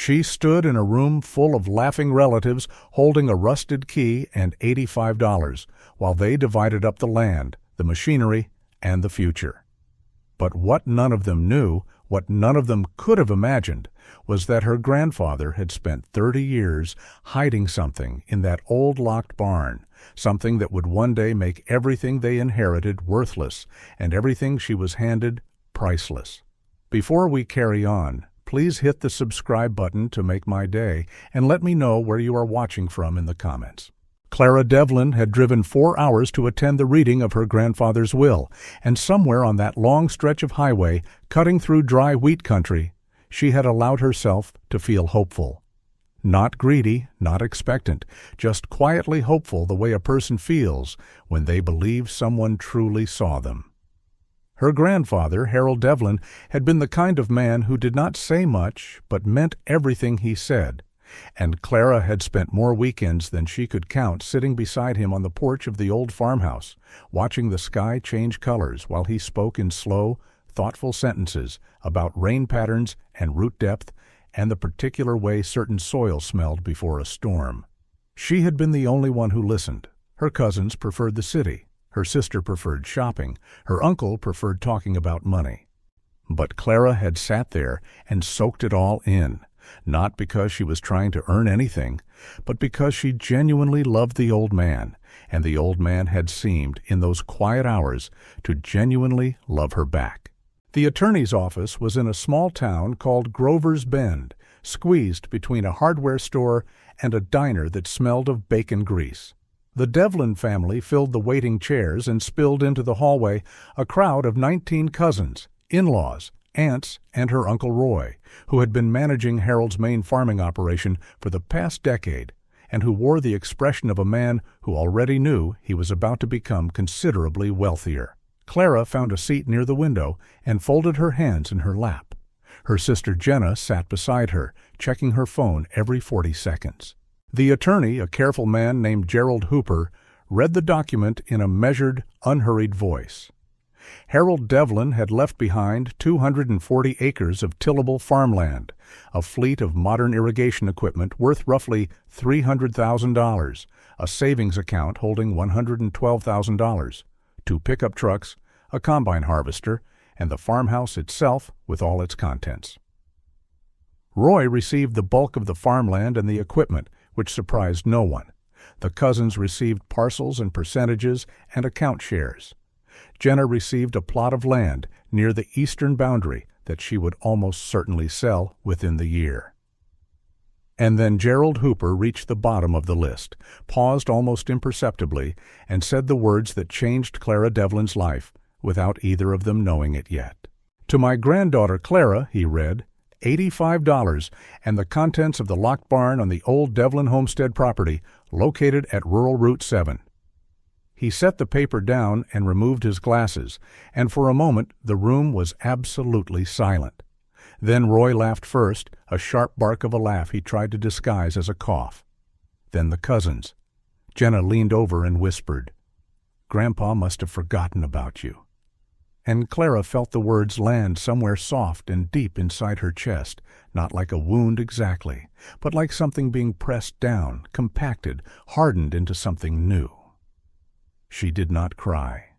She stood in a room full of laughing relatives holding a rusted key and $85 while they divided up the land, the machinery, and the future. But what none of them knew, what none of them could have imagined, was that her grandfather had spent 30 years hiding something in that old locked barn, something that would one day make everything they inherited worthless and everything she was handed priceless. Before we carry on, please hit the subscribe button to make my day and let me know where you are watching from in the comments. Clara Devlin had driven 4 hours to attend the reading of her grandfather's will, and somewhere on that long stretch of highway, cutting through dry wheat country, she had allowed herself to feel hopeful. Not greedy, not expectant, just quietly hopeful the way a person feels when they believe someone truly saw them. Her grandfather, Harold Devlin, had been the kind of man who did not say much but meant everything he said, and Clara had spent more weekends than she could count sitting beside him on the porch of the old farmhouse, watching the sky change colors while he spoke in slow, thoughtful sentences about rain patterns and root depth and the particular way certain soil smelled before a storm. She had been the only one who listened. Her cousins preferred the city. Her sister preferred shopping. Her uncle preferred talking about money. But Clara had sat there and soaked it all in, not because she was trying to earn anything, but because she genuinely loved the old man, and the old man had seemed, in those quiet hours, to genuinely love her back. The attorney's office was in a small town called Grover's Bend, squeezed between a hardware store and a diner that smelled of bacon grease. The Devlin family filled the waiting chairs and spilled into the hallway a crowd of 19 cousins, in-laws, aunts, and her Uncle Roy, who had been managing Harold's main farming operation for the past decade, and who wore the expression of a man who already knew he was about to become considerably wealthier. Clara found a seat near the window and folded her hands in her lap. Her sister Jenna sat beside her, checking her phone every 40 seconds. The attorney, a careful man named Gerald Hooper, read the document in a measured, unhurried voice. Harold Devlin had left behind 240 acres of tillable farmland, a fleet of modern irrigation equipment worth roughly $300,000, a savings account holding $112,000, 2 pickup trucks, a combine harvester, and the farmhouse itself with all its contents. Roy received the bulk of the farmland and the equipment, which surprised no one. The cousins received parcels and percentages and account shares. Jenna received a plot of land near the eastern boundary that she would almost certainly sell within the year. And then Gerald Hooper reached the bottom of the list, paused almost imperceptibly, and said the words that changed Clara Devlin's life without either of them knowing it yet. "To my granddaughter Clara," he read, $85 and the contents of the locked barn on the old Devlin homestead property located at rural Route 7. He set the paper down and removed his glasses, and for a moment the room was absolutely silent. Then Roy laughed first, a sharp bark of a laugh he tried to disguise as a cough. Then the cousins. Jenna leaned over and whispered, "Grandpa must have forgotten about you." And Clara felt the words land somewhere soft and deep inside her chest, not like a wound exactly, but like something being pressed down, compacted, hardened into something new. She did not cry.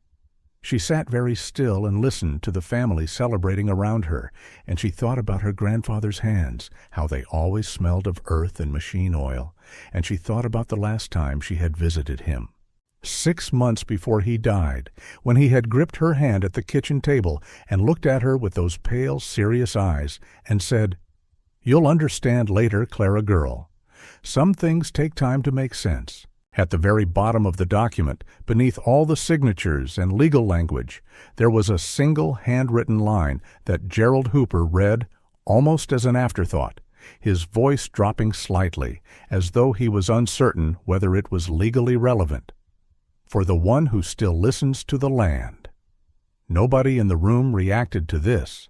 She sat very still and listened to the family celebrating around her, and she thought about her grandfather's hands, how they always smelled of earth and machine oil, and she thought about the last time she had visited him. 6 months before he died, when he had gripped her hand at the kitchen table and looked at her with those pale, serious eyes and said, "You'll understand later, Clara girl. Some things take time to make sense." At the very bottom of the document, beneath all the signatures and legal language, there was a single handwritten line that Gerald Hooper read almost as an afterthought, his voice dropping slightly, as though he was uncertain whether it was legally relevant. "For the one who still listens to the land." Nobody in the room reacted to this.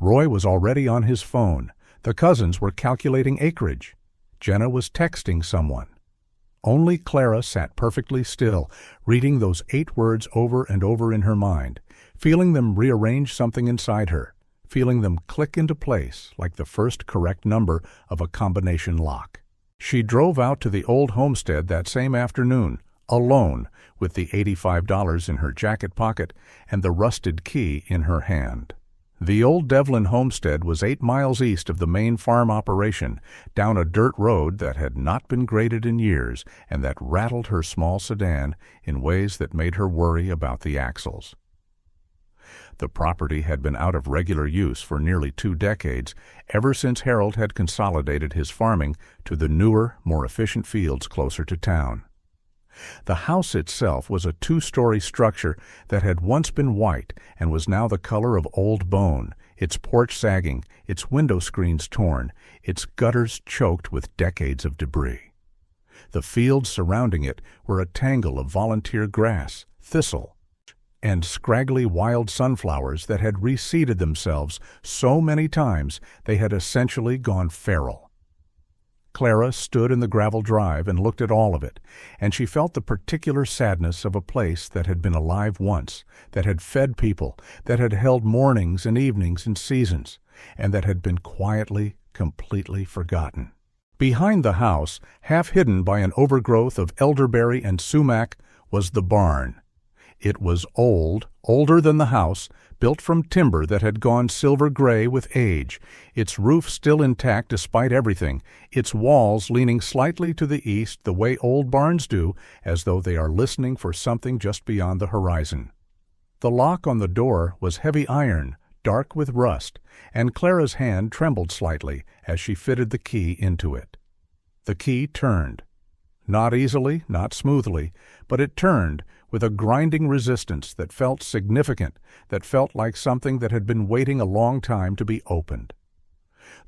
Roy was already on his phone. The cousins were calculating acreage. Jenna was texting someone. Only Clara sat perfectly still, reading those 8 words over and over in her mind, feeling them rearrange something inside her, feeling them click into place like the first correct number of a combination lock. She drove out to the old homestead that same afternoon, alone, with the $85 in her jacket pocket and the rusted key in her hand. The old Devlin homestead was 8 miles east of the main farm operation, down a dirt road that had not been graded in years and that rattled her small sedan in ways that made her worry about the axles. The property had been out of regular use for nearly 2 decades, ever since Harold had consolidated his farming to the newer, more efficient fields closer to town. The house itself was a 2-story structure that had once been white and was now the color of old bone, its porch sagging, its window screens torn, its gutters choked with decades of debris. The fields surrounding it were a tangle of volunteer grass, thistle, and scraggly wild sunflowers that had reseeded themselves so many times they had essentially gone feral. Clara stood in the gravel drive and looked at all of it, and she felt the particular sadness of a place that had been alive once, that had fed people, that had held mornings and evenings and seasons, and that had been quietly, completely forgotten. Behind the house, half hidden by an overgrowth of elderberry and sumac, was the barn. It was old, older than the house, built from timber that had gone silver gray with age, its roof still intact despite everything, its walls leaning slightly to the east the way old barns do, as though they are listening for something just beyond the horizon. The lock on the door was heavy iron, dark with rust, and Clara's hand trembled slightly as she fitted the key into it. The key turned. Not easily, not smoothly, but it turned with a grinding resistance that felt significant, that felt like something that had been waiting a long time to be opened.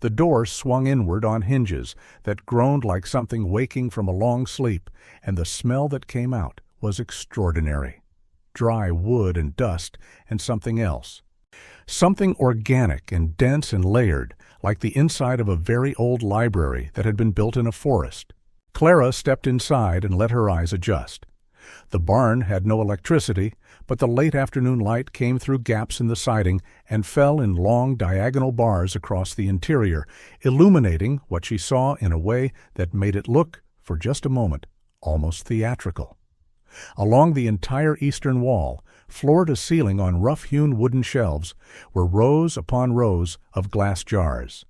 The door swung inward on hinges that groaned like something waking from a long sleep, and the smell that came out was extraordinary. Dry wood and dust and something else. Something organic and dense and layered, like the inside of a very old library that had been built in a forest. Clara stepped inside and let her eyes adjust. The barn had no electricity, but the late afternoon light came through gaps in the siding and fell in long diagonal bars across the interior, illuminating what she saw in a way that made it look, for just a moment, almost theatrical. Along the entire eastern wall, floor to ceiling on rough-hewn wooden shelves, were rows upon rows of glass jars.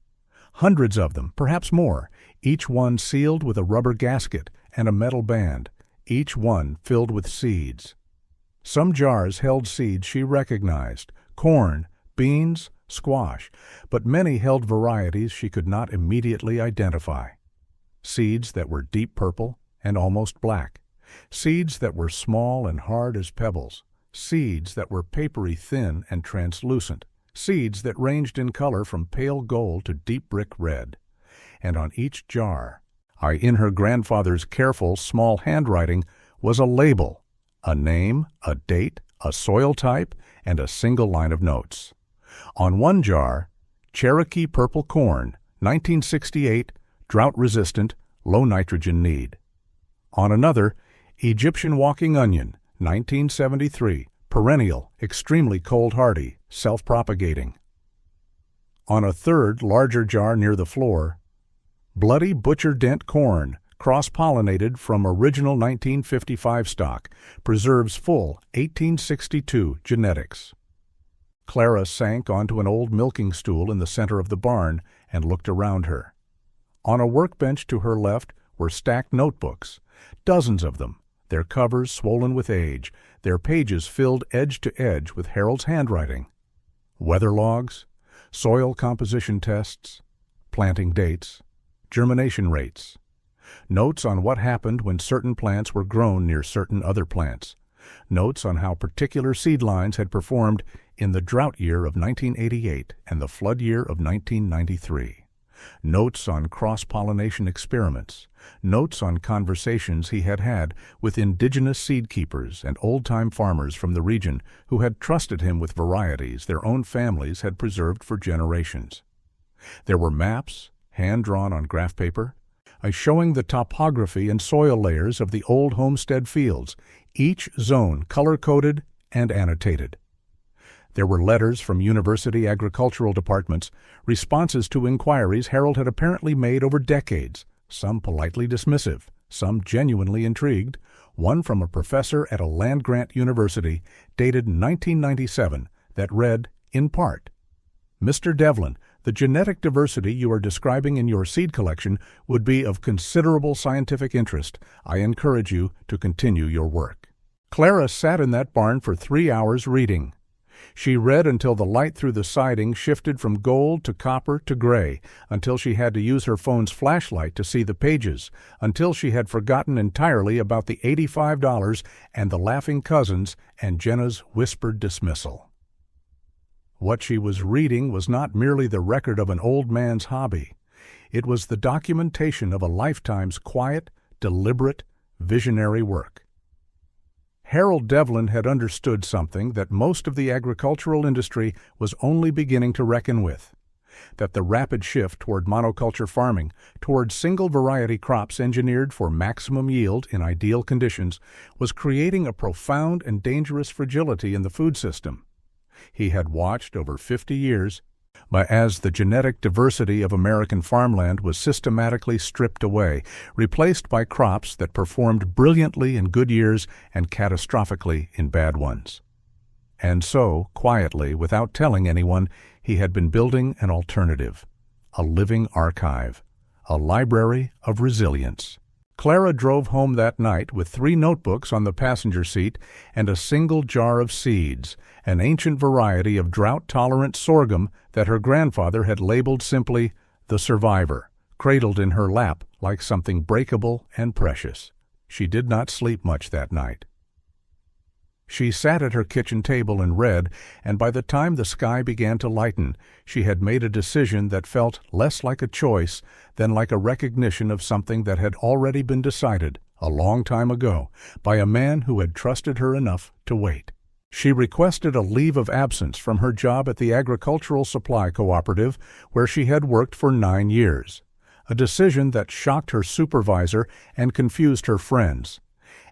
Hundreds of them, perhaps more, each one sealed with a rubber gasket and a metal band, each one filled with seeds. Some jars held seeds she recognized, corn, beans, squash, but many held varieties she could not immediately identify. Seeds that were deep purple and almost black, seeds that were small and hard as pebbles, seeds that were papery thin and translucent, seeds that ranged in color from pale gold to deep brick red. And on each jar, in her grandfather's careful, small handwriting, was a label, a name, a date, a soil type, and a single line of notes. On one jar, Cherokee purple corn, 1968, drought-resistant, low nitrogen need. On another, Egyptian walking onion, 1973, perennial, extremely cold-hardy, self-propagating. On a third, larger jar near the floor, bloody butcher dent corn, cross-pollinated from original 1955 stock, preserves full 1862 genetics. Clara sank onto an old milking stool in the center of the barn and looked around her. On a workbench to her left were stacked notebooks, dozens of them, their covers swollen with age, their pages filled edge to edge with Harold's handwriting. Weather logs, soil composition tests, planting dates, germination rates, notes on what happened when certain plants were grown near certain other plants, notes on how particular seed lines had performed in the drought year of 1988 and the flood year of 1993, notes on cross-pollination experiments, notes on conversations he had had with indigenous seed keepers and old-time farmers from the region who had trusted him with varieties their own families had preserved for generations. There were maps, hand-drawn on graph paper, showing the topography and soil layers of the old homestead fields, each zone color-coded and annotated. There were letters from university agricultural departments, responses to inquiries Harold had apparently made over decades, some politely dismissive, some genuinely intrigued, one from a professor at a land-grant university dated 1997 that read, in part, "Mr. Devlin, the genetic diversity you are describing in your seed collection would be of considerable scientific interest. I encourage you to continue your work." Clara sat in that barn for 3 hours reading. She read until the light through the siding shifted from gold to copper to gray, until she had to use her phone's flashlight to see the pages, until she had forgotten entirely about the $85 and the laughing cousins and Jenna's whispered dismissal. What she was reading was not merely the record of an old man's hobby. It was the documentation of a lifetime's quiet, deliberate, visionary work. Harold Devlin had understood something that most of the agricultural industry was only beginning to reckon with, that the rapid shift toward monoculture farming, toward single-variety crops engineered for maximum yield in ideal conditions, was creating a profound and dangerous fragility in the food system. He had watched over 50 years, but as the genetic diversity of American farmland was systematically stripped away, replaced by crops that performed brilliantly in good years and catastrophically in bad ones. And so, quietly, without telling anyone, he had been building an alternative, a living archive, a library of resilience. Clara drove home that night with 3 notebooks on the passenger seat and a single jar of seeds, an ancient variety of drought-tolerant sorghum that her grandfather had labeled simply the Survivor, cradled in her lap like something breakable and precious. She did not sleep much that night. She sat at her kitchen table and read, and by the time the sky began to lighten, she had made a decision that felt less like a choice than like a recognition of something that had already been decided a long time ago by a man who had trusted her enough to wait. She requested a leave of absence from her job at the Agricultural Supply Cooperative, where she had worked for 9 years, a decision that shocked her supervisor and confused her friends.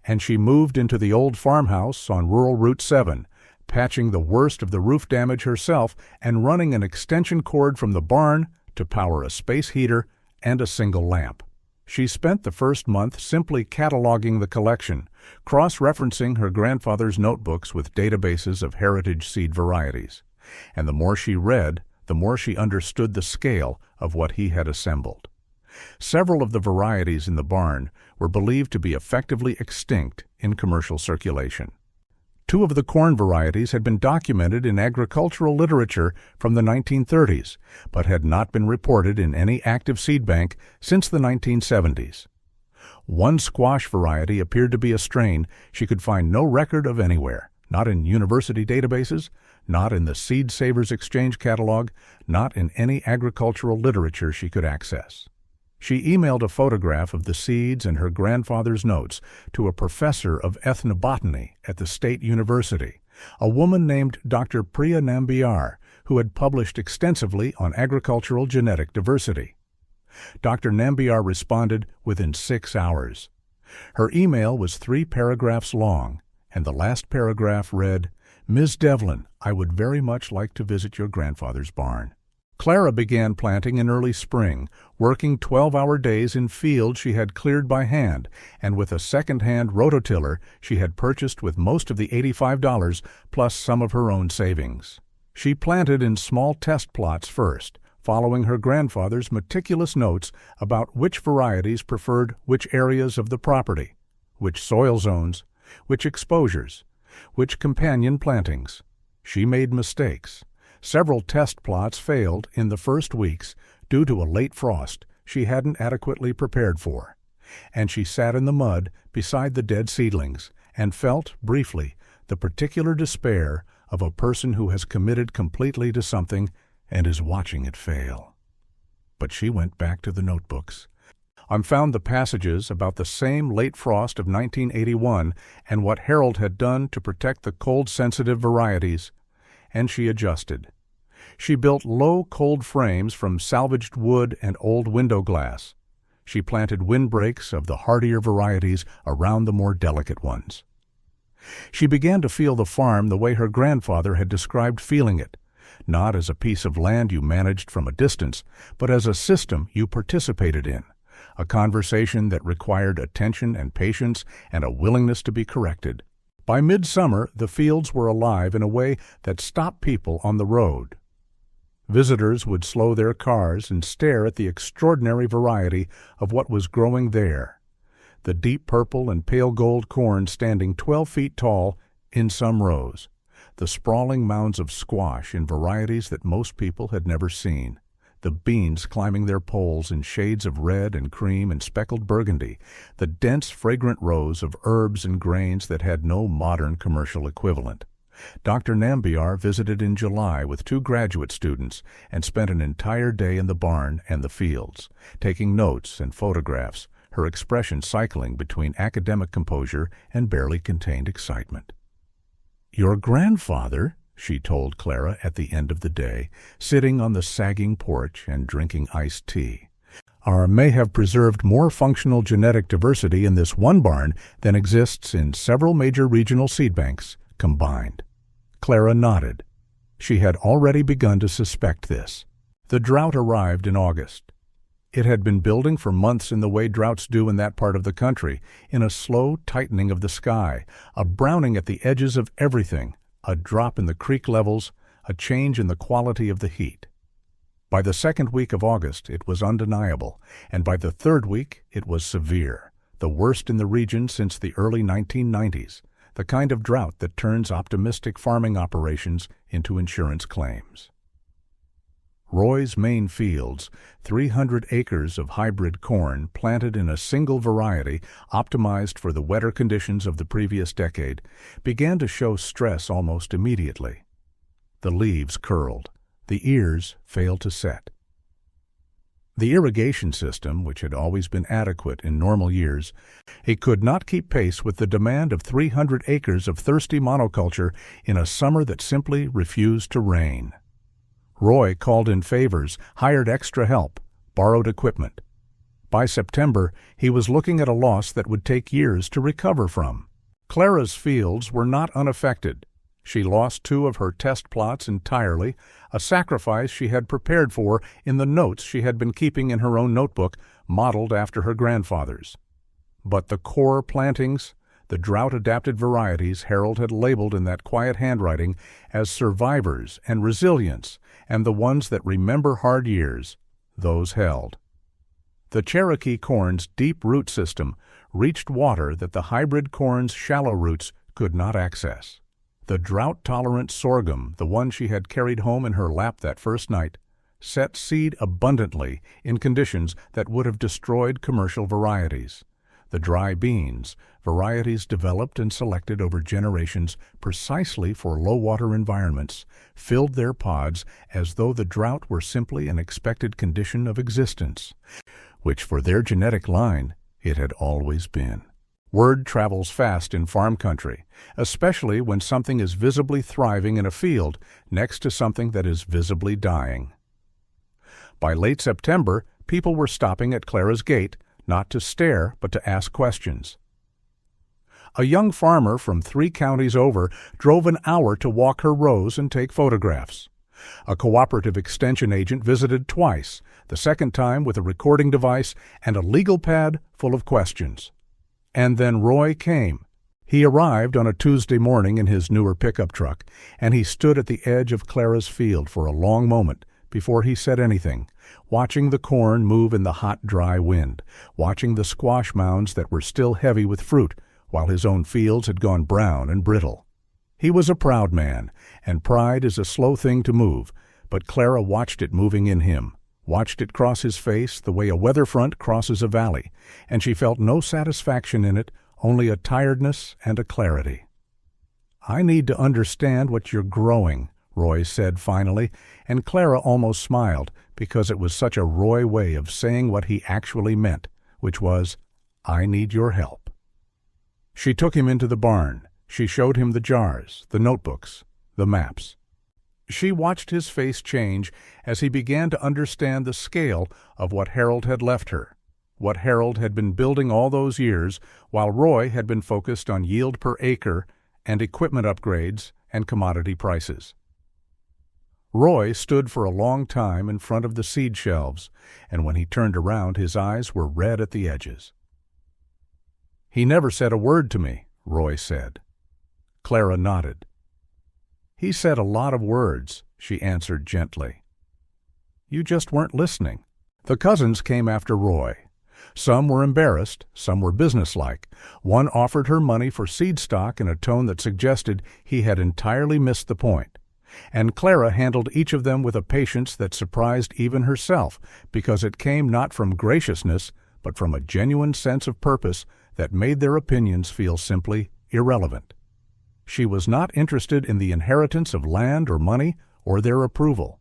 And she moved into the old farmhouse on rural Route 7, patching the worst of the roof damage herself and running an extension cord from the barn to power a space heater and a single lamp. She spent the first month simply cataloging the collection, cross-referencing her grandfather's notebooks with databases of heritage seed varieties. And the more she read, the more she understood the scale of what he had assembled. Several of the varieties in the barn were believed to be effectively extinct in commercial circulation. 2 of the corn varieties had been documented in agricultural literature from the 1930s, but had not been reported in any active seed bank since the 1970s. 1 squash variety appeared to be a strain she could find no record of anywhere, not in university databases, not in the Seed Savers Exchange catalog, not in any agricultural literature she could access. She emailed a photograph of the seeds and her grandfather's notes to a professor of ethnobotany at the State University, a woman named Dr. Priya Nambiar, who had published extensively on agricultural genetic diversity. Dr. Nambiar responded within 6 hours. Her email was 3 paragraphs long, and the last paragraph read, "Ms. Devlin, I would very much like to visit your grandfather's barn." Clara began planting in early spring, working 12-hour days in fields she had cleared by hand, and with a second-hand rototiller she had purchased with most of the $85 plus some of her own savings. She planted in small test plots first, following her grandfather's meticulous notes about which varieties preferred which areas of the property, which soil zones, which exposures, which companion plantings. She made mistakes. Several test plots failed in the first weeks due to a late frost she hadn't adequately prepared for, and she sat in the mud beside the dead seedlings and felt, briefly, the particular despair of a person who has committed completely to something and is watching it fail. But she went back to the notebooks and found the passages about the same late frost of 1981 and what Harold had done to protect the cold-sensitive varieties, and she adjusted. She built low, cold frames from salvaged wood and old window glass. She planted windbreaks of the hardier varieties around the more delicate ones. She began to feel the farm the way her grandfather had described feeling it, not as a piece of land you managed from a distance, but as a system you participated in, a conversation that required attention and patience and a willingness to be corrected. By midsummer, the fields were alive in a way that stopped people on the road. Visitors would slow their cars and stare at the extraordinary variety of what was growing there. The deep purple and pale gold corn standing 12 feet tall in some rows, the sprawling mounds of squash in varieties that most people had never seen, the beans climbing their poles in shades of red and cream and speckled burgundy, the dense, fragrant rows of herbs and grains that had no modern commercial equivalent. Dr. Nambiar visited in July with 2 graduate students and spent an entire day in the barn and the fields, taking notes and photographs, her expression cycling between academic composure and barely contained excitement. "Your grandfather," she told Clara at the end of the day, sitting on the sagging porch and drinking iced tea, may have preserved more functional genetic diversity in this one barn than exists in several major regional seed banks combined. Clara nodded. She had already begun to suspect this. The drought arrived in August. It had been building for months in the way droughts do in that part of the country, in a slow tightening of the sky, a browning at the edges of everything, a drop in the creek levels, a change in the quality of the heat. By the second week of August it was undeniable, and by the third week it was severe, the worst in the region since the early 1990s, the kind of drought that turns optimistic farming operations into insurance claims. Roy's main fields, 300 acres of hybrid corn planted in a single variety optimized for the wetter conditions of the previous decade, began to show stress almost immediately. The leaves curled. The ears failed to set. The irrigation system, which had always been adequate in normal years, it could not keep pace with the demand of 300 acres of thirsty monoculture in a summer that simply refused to rain. Roy called in favors, hired extra help, borrowed equipment. By September, he was looking at a loss that would take years to recover from. Clara's fields were not unaffected. She lost 2 of her test plots entirely, a sacrifice she had prepared for in the notes she had been keeping in her own notebook, modeled after her grandfather's. But the core plantings, the drought-adapted varieties Harold had labeled in that quiet handwriting as survivors and resilience, and the ones that remember hard years, those held. The Cherokee corn's deep root system reached water that the hybrid corn's shallow roots could not access. The drought-tolerant sorghum, the one she had carried home in her lap that first night, set seed abundantly in conditions that would have destroyed commercial varieties. The dry beans, varieties developed and selected over generations precisely for low-water environments, filled their pods as though the drought were simply an expected condition of existence, which for their genetic line it had always been. Word travels fast in farm country, especially when something is visibly thriving in a field next to something that is visibly dying. By late September, people were stopping at Clara's gate, not to stare but to ask questions. A young farmer from 3 counties over drove an hour to walk her rows and take photographs. A cooperative extension agent visited twice, the second time with a recording device and a legal pad full of questions. And then Roy came. He arrived on a Tuesday morning in his newer pickup truck, and he stood at the edge of Clara's field for a long moment before he said anything, watching the corn move in the hot, dry wind, watching the squash mounds that were still heavy with fruit, while his own fields had gone brown and brittle. He was a proud man, and pride is a slow thing to move, but Clara watched it moving in him, watched it cross his face the way a weather front crosses a valley, and she felt no satisfaction in it, only a tiredness and a clarity. "I need to understand what you're growing," Roy said finally, and Clara almost smiled because it was such a Roy way of saying what he actually meant, which was, "I need your help." She took him into the barn. She showed him the jars, the notebooks, the maps. She watched his face change as he began to understand the scale of what Harold had left her, what Harold had been building all those years while Roy had been focused on yield per acre and equipment upgrades and commodity prices. Roy stood for a long time in front of the seed shelves, and when he turned around, his eyes were red at the edges. "He never said a word to me," Roy said. Clara nodded. "He said a lot of words," she answered gently. "You just weren't listening." The cousins came after Roy. Some were embarrassed, some were businesslike. One offered her money for seed stock in a tone that suggested he had entirely missed the point. And Clara handled each of them with a patience that surprised even herself, because it came not from graciousness, but from a genuine sense of purpose that made their opinions feel simply irrelevant. She was not interested in the inheritance of land or money or their approval.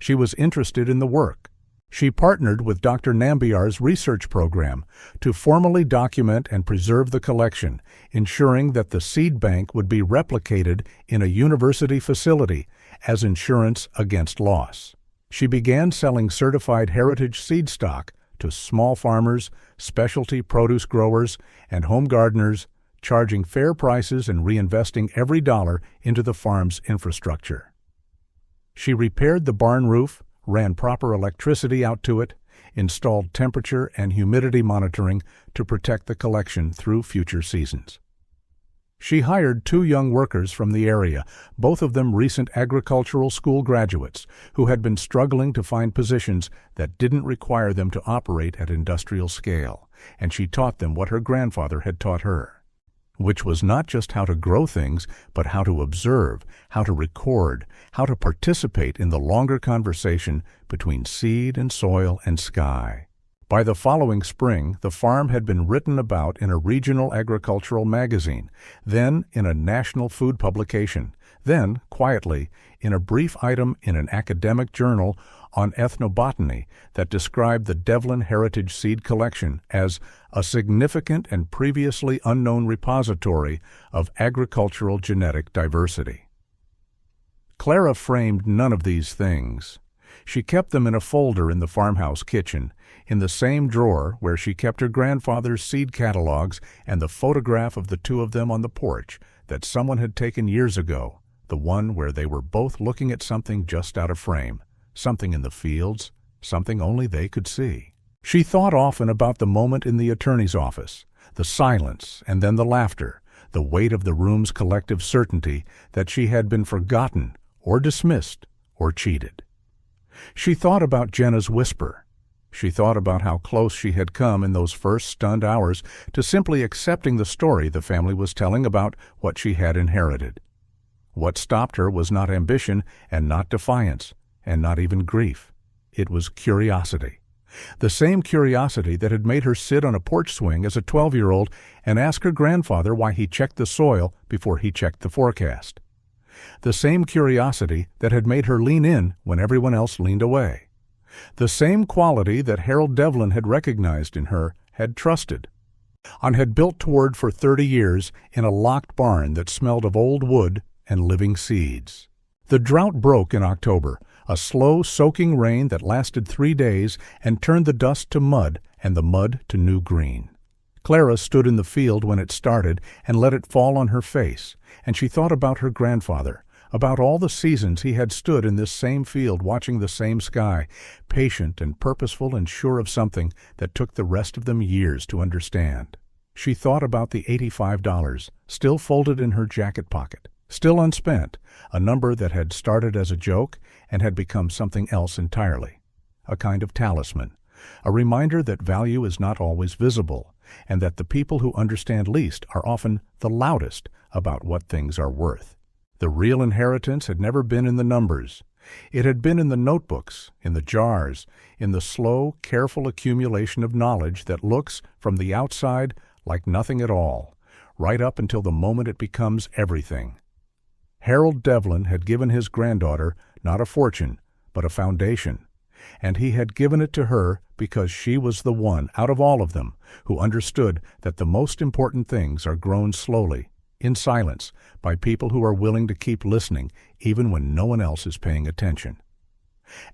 She was interested in the work. She partnered with Dr. Nambiar's research program to formally document and preserve the collection, ensuring that the seed bank would be replicated in a university facility as insurance against loss. She began selling certified heritage seed stock to small farmers, specialty produce growers, and home gardeners, charging fair prices and reinvesting every dollar into the farm's infrastructure. She repaired the barn roof, ran proper electricity out to it, installed temperature and humidity monitoring to protect the collection through future seasons. She hired 2 young workers from the area, both of them recent agricultural school graduates, who had been struggling to find positions that didn't require them to operate at industrial scale, and she taught them what her grandfather had taught her, which was not just how to grow things, but how to observe, how to record, how to participate in the longer conversation between seed and soil and sky. By the following spring, the farm had been written about in a regional agricultural magazine, then in a national food publication, then, quietly, in a brief item in an academic journal on ethnobotany that described the Devlin Heritage Seed Collection as a significant and previously unknown repository of agricultural genetic diversity. Clara framed none of these things. She kept them in a folder in the farmhouse kitchen, in the same drawer where she kept her grandfather's seed catalogs and the photograph of the 2 of them on the porch that someone had taken years ago, the one where they were both looking at something just out of frame, something in the fields, something only they could see. She thought often about the moment in the attorney's office, the silence and then the laughter, the weight of the room's collective certainty that she had been forgotten or dismissed or cheated. She thought about Jenna's whisper. She thought about how close she had come in those first stunned hours to simply accepting the story the family was telling about what she had inherited. What stopped her was not ambition and not defiance, and not even grief. It was curiosity. The same curiosity that had made her sit on a porch swing as a 12-year-old and ask her grandfather why he checked the soil before he checked the forecast. The same curiosity that had made her lean in when everyone else leaned away. The same quality that Harold Devlin had recognized in her, had trusted, and had built toward for 30 years in a locked barn that smelled of old wood and living seeds. The drought broke in October, a slow, soaking rain that lasted 3 days and turned the dust to mud and the mud to new green. Clara stood in the field when it started and let it fall on her face, and she thought about her grandfather, about all the seasons he had stood in this same field watching the same sky, patient and purposeful and sure of something that took the rest of them years to understand. She thought about the $85, still folded in her jacket pocket, still unspent, a number that had started as a joke and had become something else entirely, a kind of talisman, a reminder that value is not always visible, and that the people who understand least are often the loudest about what things are worth. The real inheritance had never been in the numbers. It had been in the notebooks, in the jars, in the slow, careful accumulation of knowledge that looks, from the outside, like nothing at all, right up until the moment it becomes everything. Harold Devlin had given his granddaughter not a fortune, but a foundation, and he had given it to her because she was the one, out of all of them, who understood that the most important things are grown slowly, in silence, by people who are willing to keep listening even when no one else is paying attention.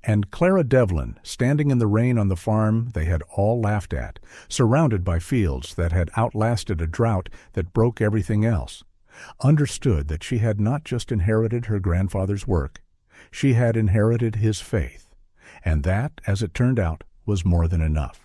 And Clara Devlin, standing in the rain on the farm they had all laughed at, surrounded by fields that had outlasted a drought that broke everything else, understood that she had not just inherited her grandfather's work, she had inherited his faith, and that, as it turned out, was more than enough.